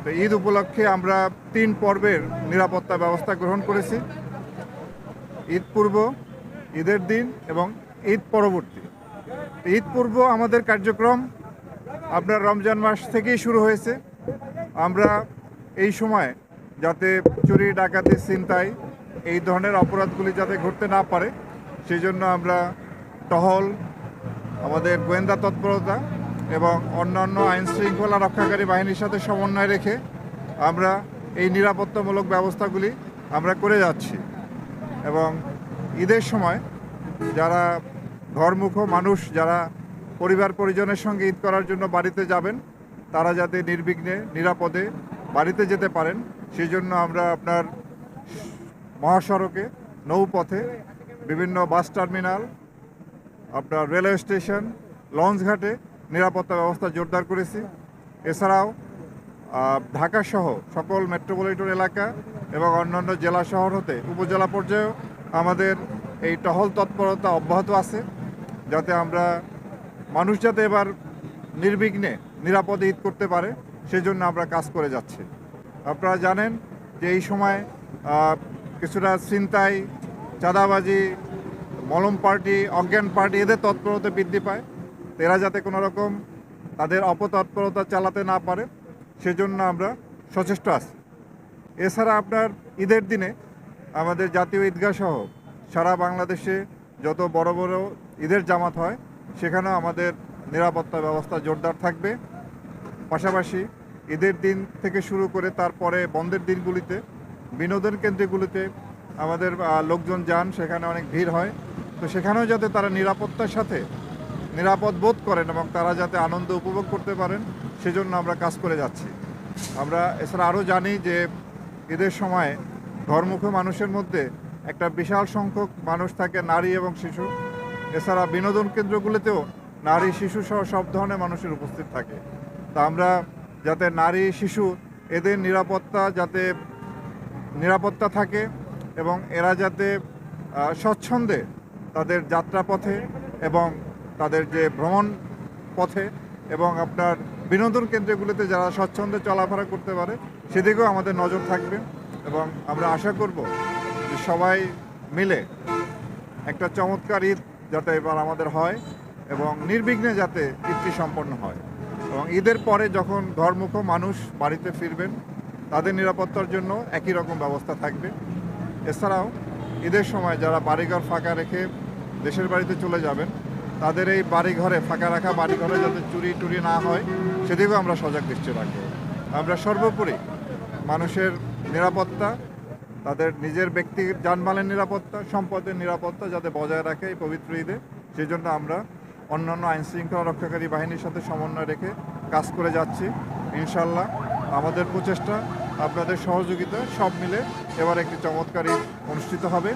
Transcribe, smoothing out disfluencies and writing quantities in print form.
তো ঈদ উপলক্ষে আমরা 3 পর্বের নিরাপত্তা ব্যবস্থা গ্রহণ করেছি। ঈদ পূর্ব, ঈদের দিন এবং ঈদ পরবর্তী। ঈদ পূর্ব আমাদের কার্যক্রম আপনার রমজান মাস থেকেই শুরু হয়েছে। আমরা এই সময় যাতে চুরি, ডাকাতি, ছিনতাই এই ধরনের অপরাধগুলি যাতে ঘটতে না পারে সেজন্য আমরা টহল, আমাদের গোয়েন্দা তৎপরতা এবং অন্যান্য আইনশৃঙ্খলা রক্ষাকারী বাহিনীর সাথে সমন্বয় রেখে আমরা এই নিরাপত্তামূলক ব্যবস্থাগুলি আমরা করে যাচ্ছি। এবং ঈদের সময় যারা ঘরমুখ মানুষ, যারা পরিবার পরিজনের সঙ্গে ঈদ করার জন্য বাড়িতে যাবেন, তারা যাতে নির্বিঘ্নে নিরাপদে বাড়িতে যেতে পারেন সেই জন্য আমরা আপনার মহাসড়কে, নৌপথে, বিভিন্ন বাস টার্মিনাল, আপনার রেলওয়ে স্টেশন, লঞ্চঘাটে নিরাপত্তা ব্যবস্থা জোরদার করেছি। এছাড়াও ঢাকা সহ সকল মেট্রোপলিটন এলাকা এবং অন্যান্য জেলা শহর হতে উপজেলা পর্যায়েও আমাদের এই টহল তৎপরতা অব্যাহত আছে, যাতে আমরা মানুষ যাতে এবার নির্বিঘ্নে নিরাপদে ঈদ করতে পারে সেজন্য আমরা কাজ করে যাচ্ছি। আপনারা জানেন যে এই সময় কিছুটা ছিনতাই, চাঁদাবাজি, মলম পার্টি, অজ্ঞান পার্টি এদের তৎপরতা বৃদ্ধি পায়। এরা যাতে কোনো রকম তাদের অপতৎপরতা চালাতে না পারে সেজন্য আমরা সচেষ্ট আছি। এছাড়া আপনার ঈদের দিনে আমাদের জাতীয় ঈদগাহ সহ সারা বাংলাদেশে যত বড় বড় ঈদের জামাত হয় সেখানেও আমাদের নিরাপত্তা ব্যবস্থা জোরদার থাকবে। পাশাপাশি ঈদের দিন থেকে শুরু করে তারপরে বন্ধের দিনগুলিতে বিনোদন কেন্দ্রগুলিতে আমাদের লোকজন যান, সেখানে অনেক ভিড় হয়। তো সেখানেও যাতে তারা নিরাপত্তার সাথে নিরাপদ বোধ করেন এবং তারা যাতে আনন্দ উপভোগ করতে পারেন সেজন্য আমরা কাজ করে যাচ্ছি। আমরা এছাড়া আরও জানি যে ঈদের সময় ঘরমুখী মানুষের মধ্যে একটা বিশাল সংখ্যক মানুষ থাকে নারী এবং শিশু। এছাড়া বিনোদন কেন্দ্রগুলিতেও নারী, শিশু সহ সব ধরনের মানুষের উপস্থিত থাকে। তা আমরা যাতে নারী, শিশু এদের নিরাপত্তা থাকে এবং এরা যাতে স্বচ্ছন্দে তাদের যাত্রাপথে এবং তাদের যে ভ্রমণ পথে এবং আপনার বিনোদন কেন্দ্রগুলিতে যারা স্বচ্ছন্দে চলাফেরা করতে পারে সেদিকেও আমাদের নজর থাকবে। এবং আমরা আশা করব যে সবাই মিলে একটা চমৎকার ঈদ যাতে এবার আমাদের হয় এবং নির্বিঘ্নে যাতে ঈদটি সম্পন্ন হয়। এবং ঈদের পরে যখন ঘরমুখ মানুষ বাড়িতে ফিরবেন তাদের নিরাপত্তার জন্য একই রকম ব্যবস্থা থাকবে। এছাড়াও ঈদের সময় যারা বাড়িঘর ফাঁকা রেখে দেশের বাড়িতে চলে যাবেন তাদের এই বাড়িঘরে, ফাঁকা রাখা বাড়িঘরে যাতে চুরি টুরি না হয় সেদিকেও আমরা সজাগ দৃষ্টি রাখব। আমরা সর্বোপরি মানুষের নিরাপত্তা, তাদের নিজের ব্যক্তির যানবাহনের নিরাপত্তা, সম্পদের নিরাপত্তা যাতে বজায় রাখে এই পবিত্র ঈদে সেই জন্য আমরা অন্যান্য আইনশৃঙ্খলা রক্ষাকারী বাহিনীর সাথে সমন্বয় রেখে কাজ করে যাচ্ছি। ইনশাল্লাহ আমাদের প্রচেষ্টা, আপনাদের সহযোগিতা সব মিলে এবার একটি চমৎকার ঈদ অনুষ্ঠিত হবে।